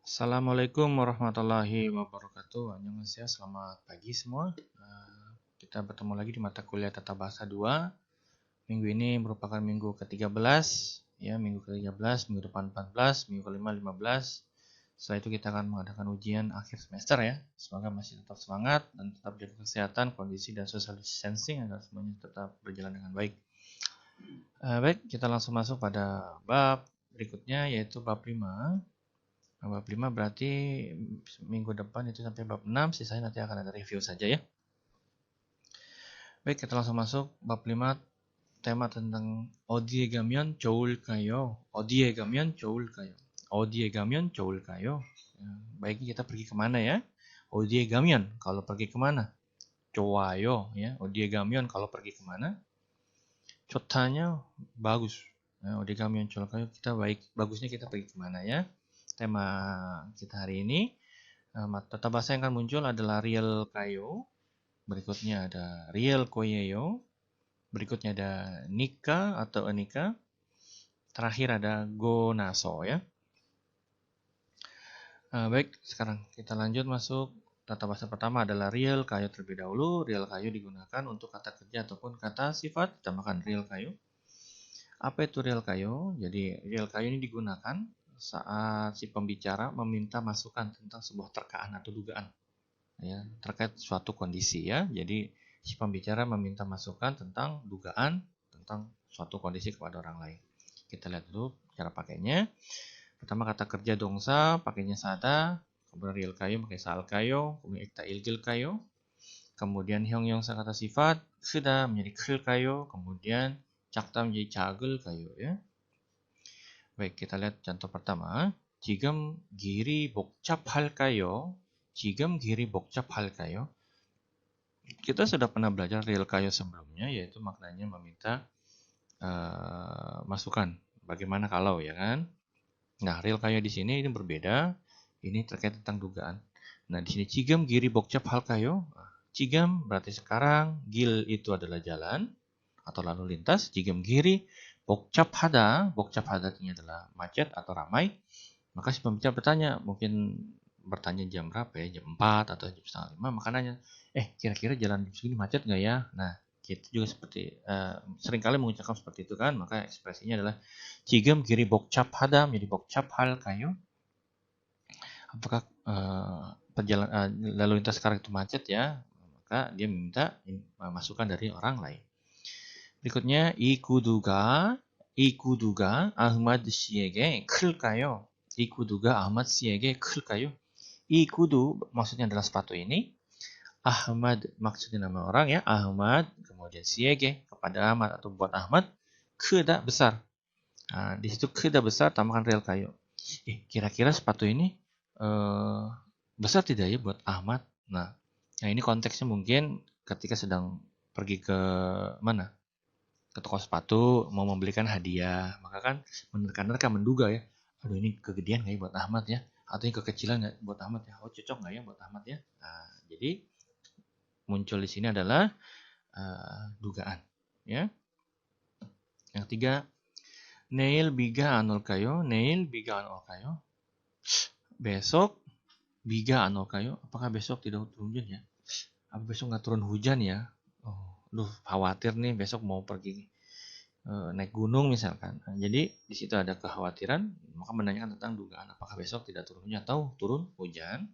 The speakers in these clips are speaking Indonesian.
Assalamualaikum warahmatullahi wabarakatuh. Annyeonghaseyo, selamat pagi semua. Kita bertemu lagi di mata kuliah Tata Bahasa 2. Minggu ini merupakan minggu ke-13, ya, minggu ke-13, minggu depan 14, minggu ke-5 15. Setelah itu kita akan mengadakan ujian akhir semester ya. Semoga masih tetap semangat dan tetap jaga kesehatan, kondisi dan social distancing agar semuanya tetap berjalan dengan baik. Baik, kita langsung masuk pada bab berikutnya yaitu bab 5. Bab 5 berarti minggu depan itu sampai bab 6, sisanya nanti akan ada review saja ya. Baik, kita langsung masuk bab 5, tema tentang 어디에 가면 좋을까요? 어디에 가면 좋을까요? 어디에 가면 좋을까요? Baiknya kita pergi kemana ya? 어디에 가면, kalau pergi kemana? 좋아요 ya. 어디에 가면, kalau pergi kemana? 좋다nya bagus. 어디에 가면 좋을까요? Kita baik, bagusnya kita pergi kemana ya? Tema kita hari ini, tata bahasa yang akan muncul adalah real kayo, berikutnya ada real koyeyo, berikutnya ada nika atau enika, terakhir ada go naso ya. Baik, sekarang kita lanjut masuk tata bahasa pertama adalah real kayo terlebih dahulu. Real kayo digunakan untuk kata kerja ataupun kata sifat, ditambahkan real kayo. Apa itu real kayo? Jadi real kayo ini digunakan saat si pembicara meminta masukan tentang sebuah terkaan atau dugaan ya, terkait suatu kondisi ya. Jadi si pembicara meminta masukan tentang dugaan tentang suatu kondisi kepada orang lain. Kita lihat dulu cara pakainya. Pertama kata kerja dongsa pakainya sada, kemudian real kayo pakai sal kayo, kemudian ikta ilgil kayo. Kemudian hyongyongsa kata sifat sudah menjadi kril kayo, kemudian cakta menjadi cagel kayo ya. Baik, kita lihat contoh pertama. 지금 길이 복잡할까요? 지금 길이 복잡할까요? Kita sudah pernah belajar real kayo sebelumnya, yaitu maknanya meminta masukan. Bagaimana kalau ya kan? Nah, real kayo di sini ini berbeda. Ini terkait tentang dugaan. Nah, di sini 지금 길이 복잡할까요? 지금 berarti sekarang, gil itu adalah jalan atau lalu lintas. 지금 길이 복잡하다 artinya adalah macet atau ramai. Maka si pembicara bertanya, mungkin bertanya jam berapa ya, jam 4 atau jam setengah 5, maka nanya, kira-kira jalan jam segini macet nggak ya? Nah, kita juga seperti seringkali mengucapkan seperti itu kan, maka ekspresinya adalah 지금 길이 복잡하다 menjadi 복잡할까요? Apakah lalu lintas sekarang itu macet ya? Maka dia meminta masukan dari orang lain. berikutnya 이 구두가 아흐마드 씨에게 클까요? 이 구두가 아흐마드 씨에게 클까요? 이 구두 maksudnya adalah sepatu ini. Ahmad maksudnya nama orang ya, Ahmad, kemudian siege kepada Ahmad atau buat Ahmad, keda besar. Nah, di situ keda besar tambahkan real kayo. Kira-kira sepatu ini besar tidak ya buat Ahmad? Nah, ini konteksnya mungkin ketika sedang pergi ke mana? Ke toko sepatu mau membelikan hadiah, maka kan menerka-nerka menduga ya, aduh ini kegedean nggak ya buat Ahmad ya, atau ini kekecilan nggak buat Ahmad ya, cocok nggak ya buat Ahmad ya. Nah, jadi muncul di sini adalah dugaan ya. Yang ketiga, neil biga anol kayo, besok biga anol kayo, apakah besok tidak turun hujan ya? Apa besok nggak turun hujan ya? Khawatir nih besok mau pergi naik gunung misalkan. Nah, jadi di situ ada kekhawatiran, maka menanyakan tentang dugaan apakah besok tidak turun hujan atau turun hujan.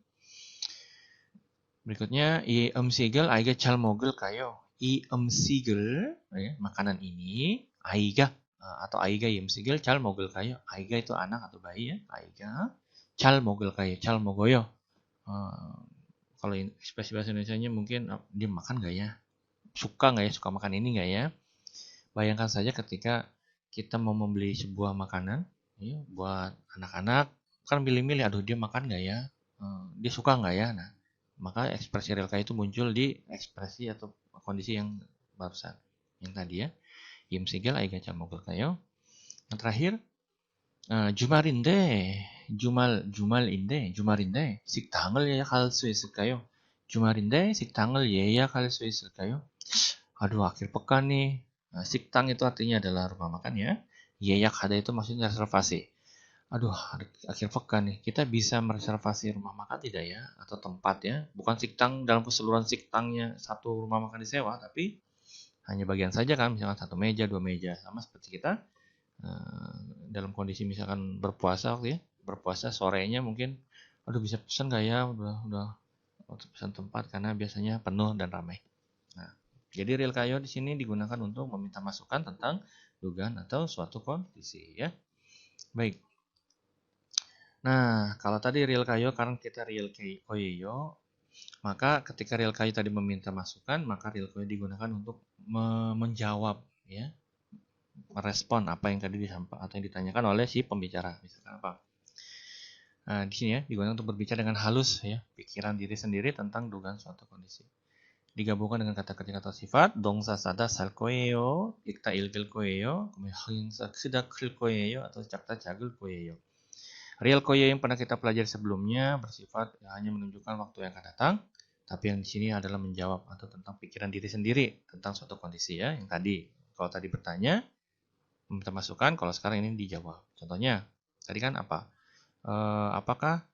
Berikutnya i sigel aiga cal mogel kayo. I sigel ya, makanan ini aiga atau aiga sigel cal mogel kayo. Aiga itu anak atau bayi ya. Aiga cal mogel kayo, cal mogoyo. Kalau ekspresi bahasa Indonesianya mungkin dia makan nggak ya? Suka nggak ya? Suka makan ini nggak ya? Bayangkan saja ketika kita mau membeli sebuah makanan ya, buat anak-anak, kan milih-milih, aduh dia makan nggak ya? Dia suka nggak ya? Nah, maka ekspresi real kayo itu muncul di ekspresi atau kondisi yang barusan. Yang tadi ya. Yimsigel aiga camogel kayo. Yang terakhir, jumarinde, 식당을 예약할 수 있을까요? 주말인데 식당을 예약할 수 있을까요? Aduh, akhir pekan nih. Nah, siktang itu artinya adalah rumah makan ya. Yeyak ada itu maksudnya reservasi. Aduh, akhir pekan nih, kita bisa mereservasi rumah makan tidak ya? Atau tempat ya? Bukan siktang dalam keseluruhan siktangnya satu rumah makan disewa, tapi hanya bagian saja kan, misalkan satu meja, dua meja, sama seperti kita dalam kondisi misalkan berpuasa waktu ya, berpuasa sorenya mungkin, aduh bisa pesan nggak ya? Udah pesan tempat karena biasanya penuh dan ramai. Nah, jadi real kayo di sini digunakan untuk meminta masukan tentang dugaan atau suatu kondisi ya. Baik. Nah, kalau tadi real kayo karena kita real koyo, maka ketika real kayo tadi meminta masukan, maka real kayo digunakan untuk menjawab ya, merespon apa yang tadi disampaikan atau yang ditanyakan oleh si pembicara. Misalkan apa? Nah, di sini ya digunakan untuk berbicara dengan halus ya, pikiran diri sendiri tentang dugaan suatu kondisi. Digabungkan dengan kata ketika atau sifat, dongsa sada sal koyeyo, ikta ilgil koyeyo, kemudian hingsa sida kril koyeyo atau cakta jagul koyeyo. Real koyeyo yang pernah kita pelajari sebelumnya bersifat hanya menunjukkan waktu yang akan datang, tapi yang di sini adalah menjawab atau tentang pikiran diri sendiri tentang suatu kondisi ya. Yang tadi, kalau tadi bertanya, meminta masukan, kalau sekarang ini dijawab. Contohnya, tadi kan apa? Apakah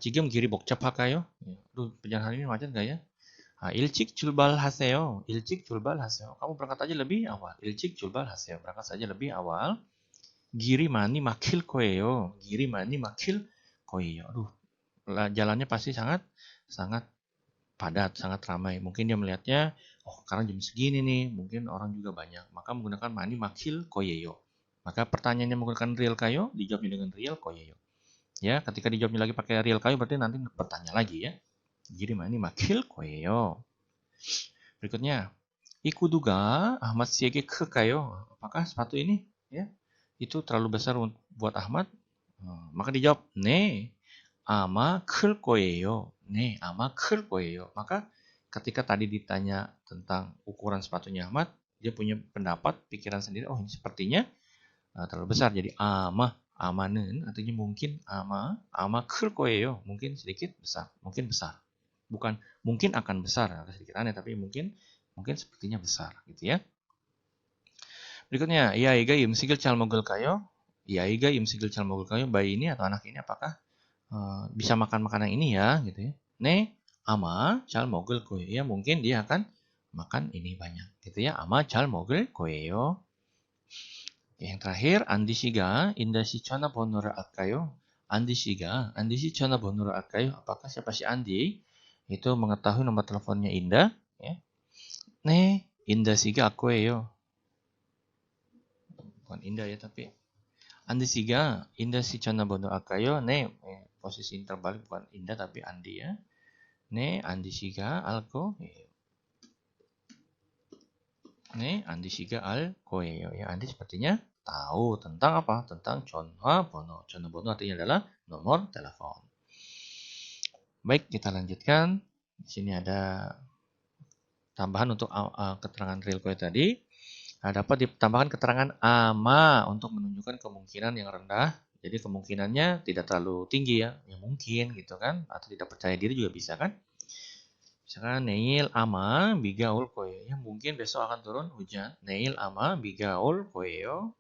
지금 길이 복잡할까요? Aduh, perjalanan hari ini macet nggak ya? 일찍 출발하세요. 일찍 출발하세요. Kamu berangkat aja lebih awal. 일찍 출발하세요. Berangkat saja lebih awal. 길이 많이 막힐 거예요. 길이 많이 막힐 거예요. Aduh, jalannya pasti sangat sangat padat, sangat ramai. Mungkin dia melihatnya, oh sekarang jam segini nih, mungkin orang juga banyak. Maka menggunakan 많이 막힐 거예요. Maka pertanyaannya menggunakan real kayo, dijawabnya dengan real koyeyo. Ya, ketika dijawabnya lagi pakai real kayo berarti nanti bertanya lagi ya. Jadi 많이 막힐 거예요. Berikutnya, ikuduga Ahmad siege 클까요? Apakah sepatu ini ya itu terlalu besar buat Ahmad? Maka dijawab, 네, 아마 클 거예요. 네, 아마 클 거예요. Maka ketika tadi ditanya tentang ukuran sepatunya Ahmad, dia punya pendapat, pikiran sendiri, oh ini sepertinya terlalu besar. Jadi ama는 artinya mungkin ama 클 거예요. Mungkin sedikit besar, mungkin besar. Bukan mungkin akan besar, agak sedikit aneh tapi mungkin sepertinya besar gitu ya. Berikutnya, 이 아이가 음식을 잘 먹을까요? 이 아이가 음식을 잘 먹을까요? Bayi ini atau anak ini apakah bisa makan makanan ini ya gitu ya. 네, 아마 잘 먹을 거예요. Ya mungkin dia akan makan ini banyak gitu ya. 아마 잘 먹을 거예요. Yang terakhir, Andi Shiga, Indashi 전화번호를 알까요? Andi Shi 전화번호를 알까요? Apakah siapa si Andi itu mengetahui nomor teleponnya Indah? Ya. 네, Indah Shiga aku예요. Bukan Indah ya, tapi Andi Shiga, Indah si 전화번호 알까요? 네, posisi terbalik bukan Indah tapi Andi ya. 네, Andi Shiga 알고. 네, Andi Shiga 알고예요. Ya, Andi sepertinya tahu tentang apa? Tentang 전화번호. 전화번호 artinya adalah nomor telepon. Baik, kita lanjutkan. Di sini ada tambahan untuk keterangan real koe tadi. Dapat ditambahkan keterangan ama untuk menunjukkan kemungkinan yang rendah. Jadi kemungkinannya tidak terlalu tinggi ya. Ya mungkin gitu kan. Atau tidak percaya diri juga bisa kan. Misalkan neil ama biga 올 거예요. Ya mungkin besok akan turun hujan. neil ama biga 올 거예요.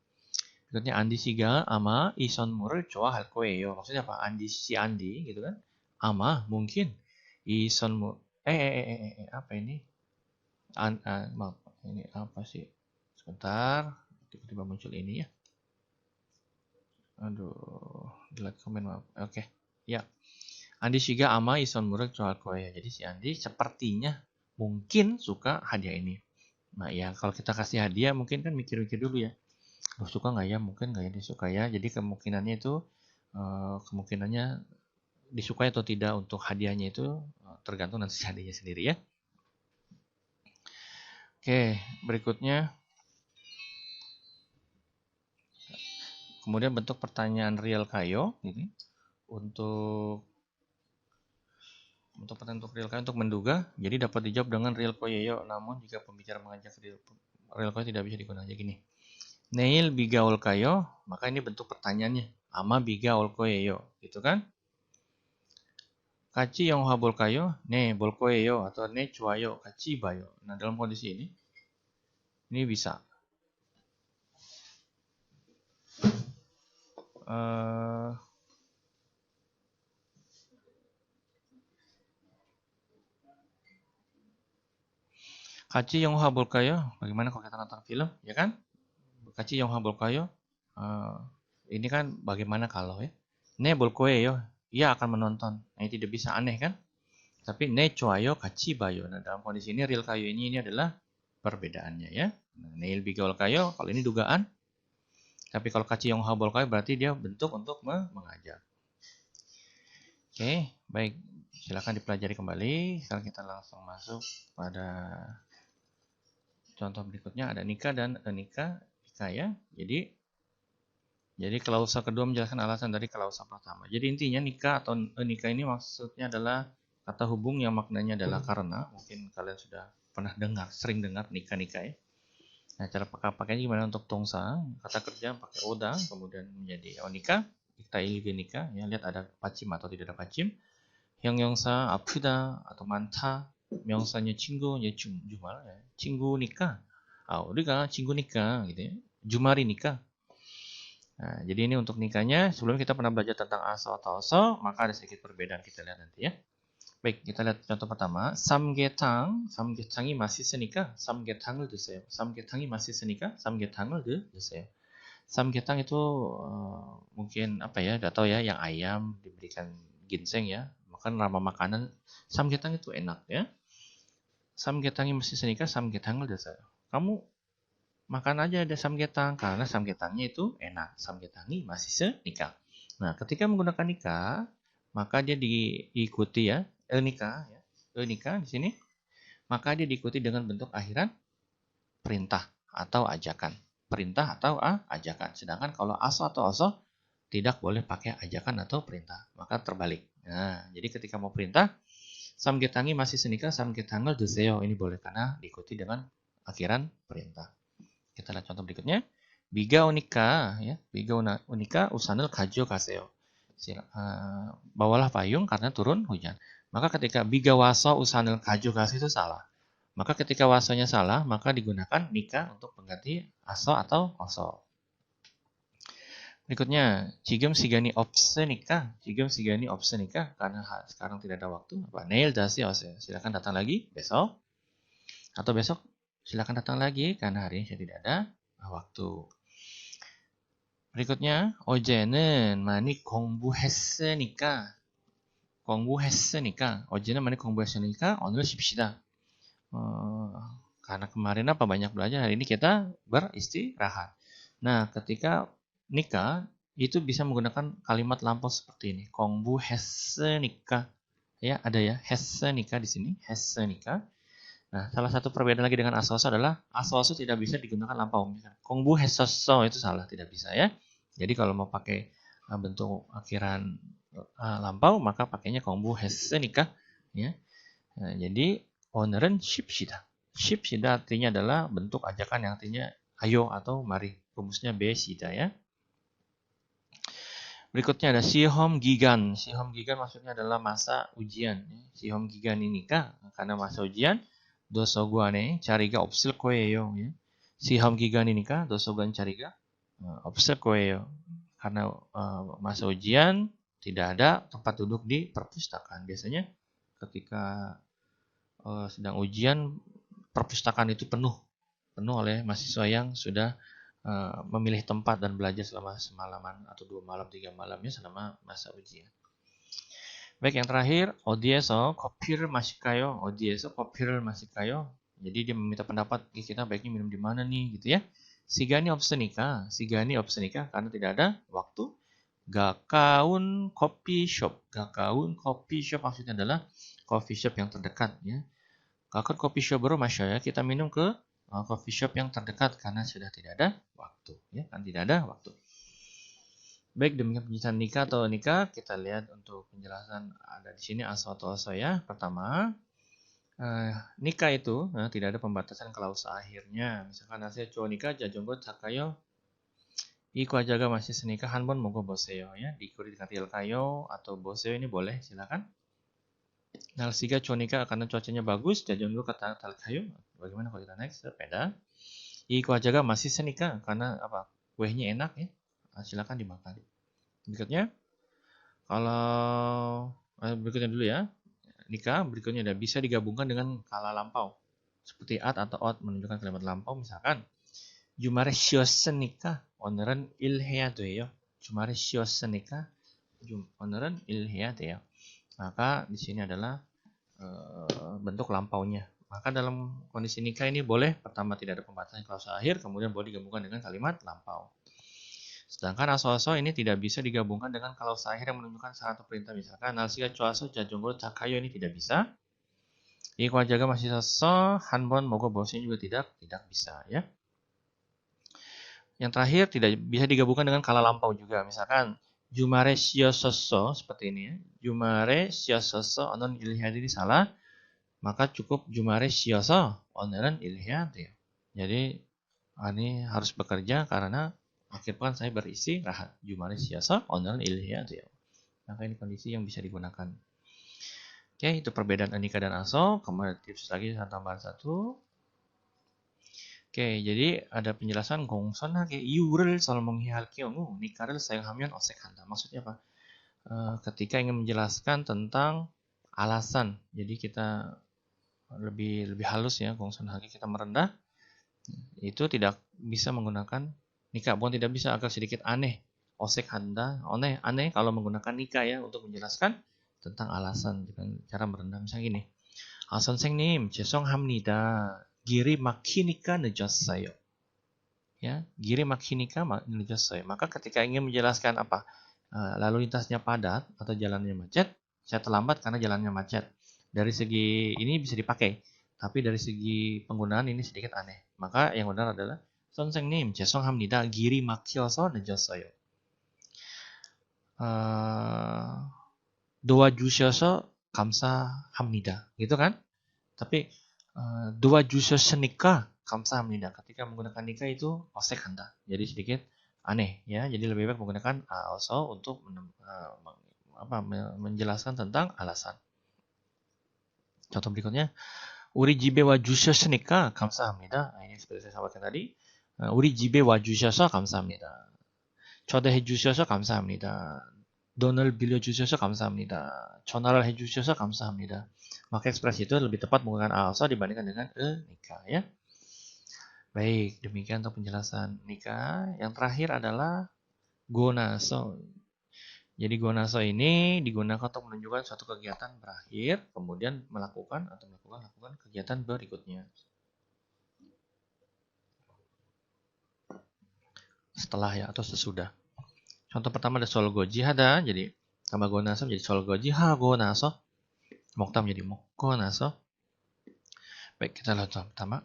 Berikutnya Andi Siga ama 이 선물을 좋아할 거예요. Maksudnya apa? Si Andi gitu kan. Ama mungkin 이 선물 apa ini? Maaf, ini apa sih? Sebentar, tiba-tiba muncul ini ya. Aduh, delete komen maaf. Oke. Ya. Andi Shiga ama ison murek jual koya. Jadi si Andi sepertinya mungkin suka hadiah ini. Nah ya kalau kita kasih hadiah mungkin kan mikir-mikir dulu ya. Loh, suka nggak ya? Mungkin nggak ya disuka ya. Jadi kemungkinannya itu kemungkinannya disukai atau tidak untuk hadiahnya itu tergantung nanti hadiahnya sendiri ya. Oke, berikutnya. Kemudian bentuk pertanyaan real kayo ini untuk pertanyaan real kayo untuk menduga, jadi dapat dijawab dengan real koyeyo. Namun jika pembicara mengajak real koyo tidak bisa digunakan gini. Neil biga ol kayo, maka ini bentuk pertanyaannya. Ama biga ol koyeyo, gitu kan? Kaci yang habol kayo, ne bol koyeyo atau ne cuayo, kaci bayo. Nah dalam kondisi ini bisa. 같이 영화 볼까요? Bagaimana kalau kita nonton film, ya kan? 같이 영화 볼까요? Ini kan bagaimana kalau ya? 네, 볼 거예요. Ia akan menonton. Nah, ini tidak bisa aneh kan? Tapi 네, 좋아요, 같이 봐요. Nah, dalam kondisi ini real kayo ini adalah perbedaannya ya. Nah, neil bigaul kayo, kalau ini dugaan. Tapi kalau 같이 영화 볼까요 berarti dia bentuk untuk mengajak. Oke, baik. Silakan dipelajari kembali. Sekarang kita langsung masuk pada contoh berikutnya. Ada nikah dan nikah ya. Jadi klausa kedua menjelaskan alasan dari klausa pertama. Jadi intinya nikah atau nikah ini maksudnya adalah kata hubung yang maknanya adalah karena. Mungkin kalian sudah pernah dengar, sering dengar nikah ya. Nah, cara pakainya gimana untuk tongsa? Kata kerja pakai oda, kemudian menjadi onika. Kita ilgi nikah, ya lihat ada pacim atau tidak ada pacim. 형용사 아프다 atau 많다. 명사nya 친구, ya jumal ya. 친구니까. 우리가 친구니까 gitu ya. 주말이니까. Nah, jadi ini untuk nikahnya. Sebelum kita pernah belajar tentang aso atau oso, maka ada sedikit perbedaan kita lihat nanti ya. Baik, kita lihat contoh pertama. 삼계탕이 맛있으니까 삼계탕을 드세요. 삼계탕이 맛있으니까 삼계탕을 드세요. Samgyetang itu mungkin apa ya, tidak tahu ya, yang ayam diberikan ginseng ya. Makan nama makanan samgyetang itu enak ya. Samgyetang이 맛있으니까 삼계탕을 드세요. Kamu makan aja ada samgyetang karena samgyetangnya itu enak. samgyetang이 맛있으니까. Nah, ketika menggunakan nikah, maka dia diikuti ya, nikah ya. Nikah di sini, maka dia diikuti dengan bentuk akhiran perintah atau ajakan. Perintah atau ajakan. Sedangkan kalau aso atau oso tidak boleh pakai ajakan atau perintah, maka terbalik. Nah, jadi ketika mau perintah, samgyetang이 맛있으니까 samgyetang을 드세요. Ini boleh karena diikuti dengan akhiran perintah. Kita lihat contoh berikutnya. 비가 오니까 ya, 비가 오니까 우산을 가져가세요. Bawalah payung karena turun hujan. Maka ketika biga waso usanil 가져가세요 itu salah. Maka ketika wasonya salah, maka digunakan nikah untuk pengganti aso atau oso. Berikutnya, 지금 시간이 없으니까 karena sekarang tidak ada waktu. 내일 다시 오세요. Silakan datang lagi besok. Atau besok silakan datang lagi karena hari ini saya tidak ada waktu. Berikutnya, 어제는 많이 공부했으니까 어제는 많이 공부했으니까 오늘 쉽시다. Karena kemarin banyak belajar, hari ini kita beristirahat. Nah, ketika nikah itu bisa menggunakan kalimat lampau seperti ini. 공부했으니까. Ya, ada ya, 했으니까 di sini, 했으니까. Nah, salah satu perbedaan lagi dengan aso-aso adalah aso-aso tidak bisa digunakan lampau. 공부했었어 itu salah, tidak bisa ya. Jadi kalau mau pakai bentuk akhiran lampau, maka pakainya 공부했으니까 ya. Nah, jadi 오늘은 쉽시다. 쉽시다 artinya adalah bentuk ajakan yang artinya ayo atau mari. Rumusnya besida ya. Berikutnya ada 시험 기간. 시험 기간 maksudnya adalah masa ujian. 시험 기간이니까 karena masa ujian 도서관에 자리가 없을 거예요. 시험 기간이니까 도서관 자리가 없을 거예요. Karena masa ujian tidak ada tempat duduk di perpustakaan. Biasanya ketika sedang ujian, perpustakaan itu penuh oleh mahasiswa yang sudah memilih tempat dan belajar selama semalaman atau 2 malam 3 malamnya selama masa ujian. Baik, yang terakhir, 어디에서 커피를 마실까요? 어디에서 커피를 마실까요? Jadi dia meminta pendapat, kita baiknya minum di mana nih gitu ya. 시간이 없으니까 karena tidak ada waktu. 가까운 커피숍 maksudnya adalah coffee shop yang terdekat ya. 가까운 커피숍으로 마셔요. Kita minum ke coffee shop yang terdekat karena sudah tidak ada waktu ya, kan tidak ada waktu. Baik, demikian penjelasan nikah atau nikah. Kita lihat untuk penjelasan ada di sini aso atau oso ya. Pertama, nikah itu tidak ada pembatasan klausa akhirnya. Misalkan hasil cowok nikah jajongot sakayo iku ajaga masih senikah hanbon mogo boseyo ya. Diikuti dengan real kayo atau boseyo ini boleh, silakan. Nalsiga cowok nikah karena cuacanya bagus, jajongot kata tal kayo. Bagaimana kalau kita naik sepeda? Iku ajaga masih senikah karena kuehnya enak ya. Silakan dimakan. Berikutnya, kalau berikutnya dulu ya. Nikah berikutnya ada bisa digabungkan dengan kala lampau. Seperti at atau ot menunjukkan kalimat lampau. Misalkan 주말에 쉬었으니까 오늘은 일해야 돼요. 주말에 쉬었으니까 오늘은 일해야 돼요. Maka di sini adalah bentuk lampaunya. Maka dalam kondisi nikah ini boleh pertama tidak ada pembatasan klausa akhir, kemudian boleh digabungkan dengan kalimat lampau. Sedangkan aso-aso ini tidak bisa digabungkan dengan klausa akhir yang menunjukkan syarat atau perintah. Misalkan 날씨가 좋아서 자전거로 타가요 ini tidak bisa. 이 과자가 맛있어서 한번 먹어보세요 juga tidak bisa ya. Yang terakhir tidak bisa digabungkan dengan kala lampau juga. Misalkan 주말에 쉬었었어 seperti ini ya. 주말에 쉬었었어 오늘은 일해야 돼. Salah. Maka cukup 주말에 쉬어서 오늘은 일해야 돼요. Jadi ini harus bekerja karena akhir pekan saya beristirahat. 주말에 쉬어서 오늘은 일해야 돼요. Maka ini kondisi yang bisa digunakan. Oke, itu perbedaan nikah dan aso. Kemudian tips lagi tambahan satu. Oke, jadi ada penjelasan 공손하게 이유를 설명해야 할 경우 nikah를 사용하면 어색한다. Maksudnya apa? Ketika ingin menjelaskan tentang alasan, jadi kita lebih halus ya, 공손하게 kita merendah, itu tidak bisa menggunakan nikah. Bukan tidak bisa, agak sedikit aneh. 어색한다, aneh kalau menggunakan nikah ya untuk menjelaskan tentang alasan dengan cara merendah. Misalnya gini, 선생님 죄송합니다. 길이 막히니까 늦었어요. Ya, 길이 막히니까 늦었어요. Maka ketika ingin menjelaskan apa, lalu lintasnya padat atau jalannya macet, saya terlambat karena jalannya macet. Dari segi ini bisa dipakai, tapi dari segi penggunaan ini sedikit aneh. Maka yang benar adalah 선생님 죄송합니다. 길이 막혀서 늦었어요. 도와주셔서 감사합니다. Gitu kan? Tapi 도와주셨으니까 감사합니다. Ketika menggunakan nikah itu 어색한다. Jadi sedikit aneh ya. Jadi lebih baik menggunakan also untuk menjelaskan tentang alasan. Contoh berikutnya, 우리 집에 와주셨으니까 감사합니다. Ini seperti saya sampaikan tadi. 우리 집에 와주셔서 감사합니다. 초대해 주셔서 감사합니다. 돈을 빌려주셔서 감사합니다. 전화를 해주셔서 감사합니다. Maka ekspresi itu lebih tepat menggunakan also dibandingkan dengan nikah ya. Baik, demikian untuk penjelasan nikah. Yang terakhir adalah gonaso. Jadi gonaso ini digunakan untuk menunjukkan suatu kegiatan berakhir, kemudian melakukan kegiatan berikutnya. Setelah ya atau sesudah. Contoh pertama ada solgoji hada, jadi tambah gonaso menjadi solgoji hago naso. 먹다 menjadi 먹고 나서. Baik, kita lihat contoh pertama.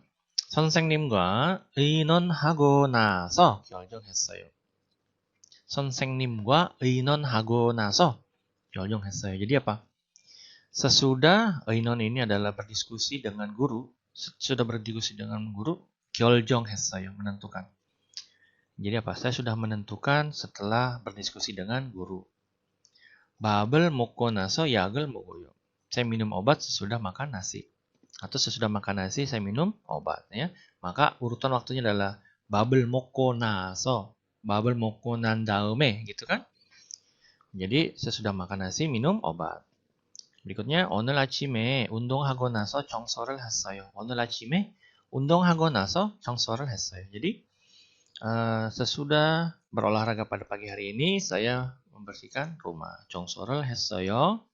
선생님과 의논하고 나서 결정했어요. 선생님과 의논하고 나서 결정했어요. Jadi apa? Sesudah 의논 ini adalah berdiskusi dengan guru. Sudah berdiskusi dengan guru, 결정했어요, menentukan. Jadi apa? Saya sudah menentukan setelah berdiskusi dengan guru. 밥을 먹고 나서 약을 먹어요. Saya minum obat sesudah makan nasi. Atau sesudah makan nasi saya minum obat ya. Maka urutan waktunya adalah 밥을 먹고 나서, 밥을 먹고 난 다음에 gitu kan. Jadi sesudah makan nasi minum obat. berikutnya 오늘 아침에 운동하고 나서 청소를 했어요. 오늘 아침에 운동하고 나서 청소를 했어요. Jadi sesudah berolahraga pada pagi hari ini saya membersihkan rumah. 청소를 했어요.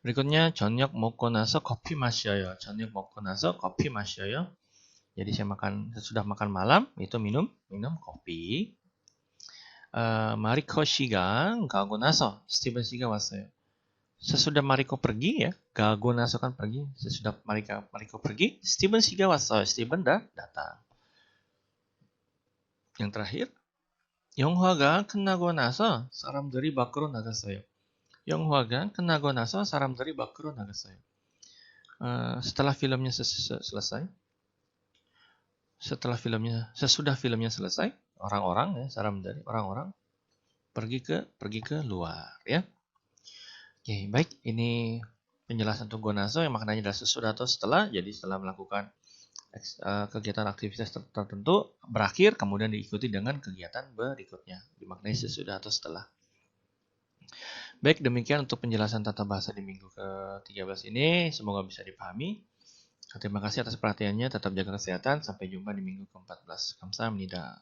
berikutnya 저녁 먹고 나서 커피 마셔요. 저녁 먹고 나서 커피 마셔요. Jadi saya sesudah makan malam itu minum kopi. 마리코 씨가 가고 나서 스티븐 씨가 왔어요. Sesudah Mariko pergi ya, 가고 나서 kan pergi. Sesudah Mariko pergi, 스티븐 씨가 왔어요. 스티븐 datang. Yang terakhir, 영화가 끝나고 나서 사람들이 밖으로 나갔어요. 영화가 끝나고 나서 사람들이 밖으로 나갔어요. Setelah filmnya selesai, sesudah filmnya selesai, orang-orang ya, saramdari, orang-orang pergi ke luar ya. Oke, baik, ini penjelasan untuk gonaso yang maknanya adalah sesudah atau setelah. Jadi setelah melakukan kegiatan aktivitas tertentu berakhir, kemudian diikuti dengan kegiatan berikutnya. Dimaknai sesudah atau setelah. Baik, demikian untuk penjelasan tata bahasa di minggu ke-13 ini. Semoga bisa dipahami. Terima kasih atas perhatiannya. Tetap jaga kesehatan. Sampai jumpa di minggu ke-14. Kamsahamnida.